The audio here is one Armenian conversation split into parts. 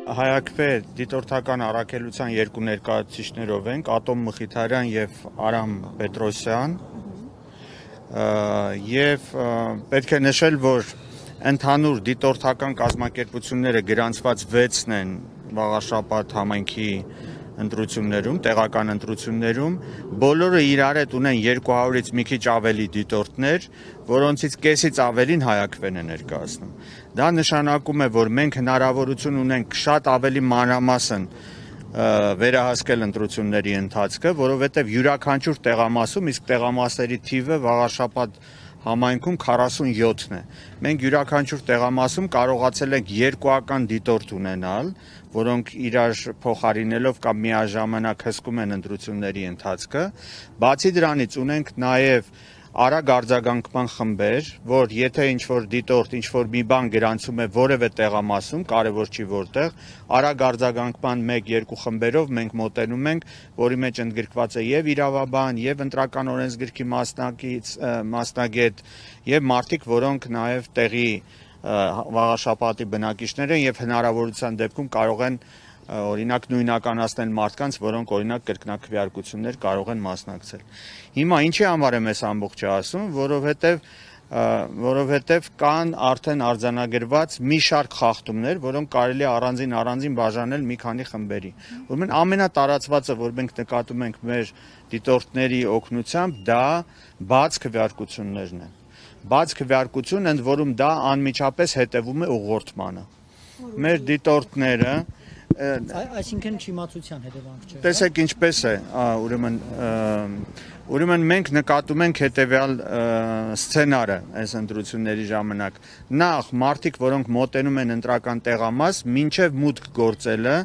Հայակվե դիտորդական առաքելության երկու ներկայացուցիչներով ենք, Ատոմ Մխիթարյան եւ Արամ Պետրոսյան, եւ պետք է նշել, որ ընդհանուր դիտորդական կազմակերպությունները գրանցված 6-ն են Վաղաշապատ համայնքի ընտրություններում, տեղական ընտրություններում, բոլորը իրար հետ ունեն 200-ից մի քիչ ավելի դիտորդներ, որոնցից կեսից ավելին Հայակվեն է ներկայացնում։ Դա նշանակում է, որ մենք հնարավորություն ունենք շատ ավելի մանրամասն վերահասկել ընտրությունների ընթացքը, որովհետև յուրաքանչյուր տեղամասում, իսկ տեղամասերի թիվը Վաղաշապատ համայնքում 47-ն է։ Մենք յուրաքանչյուր տեղամասում կարողացել ենք երկուական դիտորդ ունենալ, որոնք իրար փոխարինելով կամ միաժամանակ հսկում են ընտրությունների ընթացքը։ Բացի դրանից ունենք նաև արագ արձագանքման խմբեր, որ եթե ինչ-որ դիտորդ, ինչ-որ մի բան գրանցում է որևէ տեղամասում, կարևոր չի որտեղ, արագ արձագանքման 1-2 խմբերով մենք մոտենում ենք, որի մեջ ընդգրկված է եւ իրավաբան, եւ ընտրական օրենսգրքի մասնագետ, եւ մարդիկ, որոնք նաեւ տեղի Վաղաշապատի բնակիչներ են եւ հնարավորության դեպքում կարող են օրինակ նույնականացնել մարդկանց, որոնք օրինակ կրկնակվեարկություններ կարող են մասնակցել։ Հիմա ինչի համար եմ այս ամբողջը ասում, որովհետև կան արդեն արձանագրված մի շարք խախտումներ, որոնք կարելի է առանձին բաժանել մի քանի խմբերի։ Ուրեմն ամենատարածվածը, որ մենք նկատում ենք մեր դիտորդների օգնությամբ, դա բաց քվեարկություններն են։ Բաց քվեարկություն, ընդ որում դա անմիջապես հետևում է ուղղորդմանը։ Մեր դիտորդները Այսինքն չիմացության հետևանք չէ։ Տեսեք ինչպես է, ուրեմն մենք նկատում ենք հետևյալ սցենարը այս ընտրությունների ժամանակ։ Նախ մարդիկ, որոնք մոտենում են ընտրական տեղամաս, մինչև մուտք գործելը,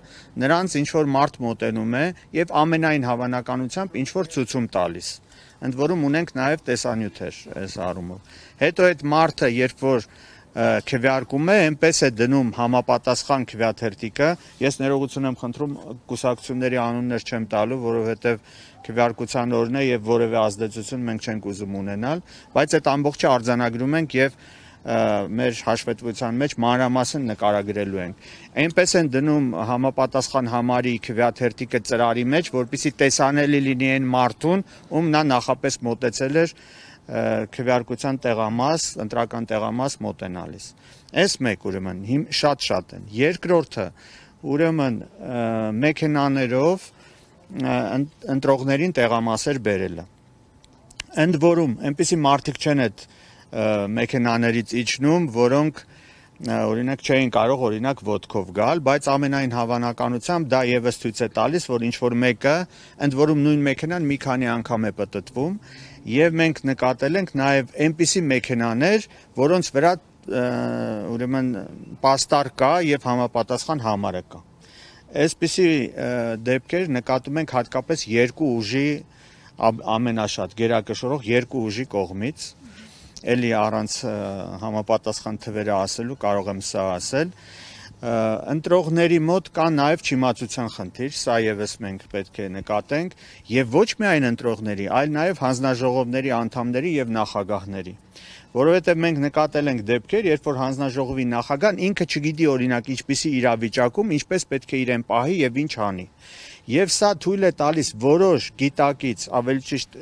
նրանց ինչ-որ մարդ մոտենում է եւ ամենայն հավանականությամբ ինչ-որ ցուցում տալիս։ Ընդ որում ունենք նաև տեսանյութեր այս առումով։ Հետո այդ մարդը, երբ որ քվեարկում է, այնպես է դնում համապատասխան քվեաթերթիկը, ես ներողություն եմ խնդրում, կուսակցությունների անուններ չեմ տալու, որովհետև քվեարկության օրն է եւ որևէ ազդեցություն մենք չենք ուզում ունենալ, բայց այդ ամբողջը արձանագրում ենք եւ մեր հաշվետվության մեջ մանրամասն նկարագրելու ենք։ Այնպես են դնում համապատասխան համարի քվեաթերթիկը ծրարի մեջ, որպեսզի տեսանելի լինի այն մարդուն, ում նա նախապես մոտեցել էր քվեարկության տեղամաս, ընտրական տեղամաս մոտենալիս։ Այս մեկ ուրեմն շատ են։ Երկրորդը ուրեմն մեքենաներով ընտրողներին տեղամասեր բերելը։ Ընդ որում այնպիսի մարդիկ չեն այդ մեքենաներից իջնում, որոնք օրինակ չէին կարող օրինակ ոտքով գալ, բայց ամենայն հավանականությամբ դա եւս ցույց է տալիս, որ ինչ որ մեկը, ընդ որում նույն մեքենան մի քանի անգամ է պտտվում, եւ մենք նկատել ենք նաեւ այնպիսի մեքենաներ, որոնց վրա ուրեմն պաստառ կա եւ համապատասխան համարը կա։ Այսպիսի դեպքեր նկատում ենք հատկապես երկու ուժի ամենաշատ գերակշռող երկու ուժի կողմից, էլի առանց համապատասխան թվերը ասելու կարող եմ սա ասել։ Ընտրողների մոտ կա նաև չիմացության խնդիր, սա եւս մենք պետք է նկատենք, եւ ոչ միայն ընտրողների, այլ նաև հանձնաժողովների անդամների եւ նախագահների։ Որովհետև մենք նկատել ենք դեպքեր, երբ որ հանձնաժողովի նախագահն ինքը չգիտի օրինակ ինչպիսի իրավիճակում, ինչպես պետք է իրեն պահի եւ ինչ անի։ Եվ սա թույլ է տալիս որոշ գիտակից, ավելի ճիշտ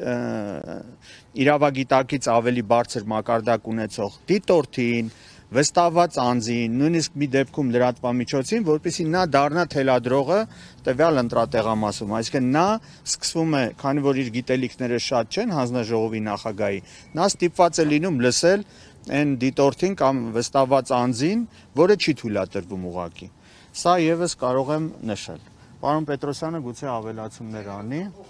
իրավագիտակից ավելի բարձր մակարդակ ունեցող դիտորդին, վստահված անձին, նույնիսկ մի դեպքում լրատվամիջոցին, որպեսզի նա դառնա թելադրողը տվյալ ընտրատեղամասում, այսինքն նա սկսվում է, քանի որ իր գիտելիքները շատ չեն հանձնաժողովի նախագահի, նա ստիպված է լինում լսել այն դիտորդին կամ վստահված անձին, որը չի թույլատրվում ուղղակի։ Սա եւս կարող եմ նշել։ Պարոն Պետրոսյանը գուցե ավելացումներ անի։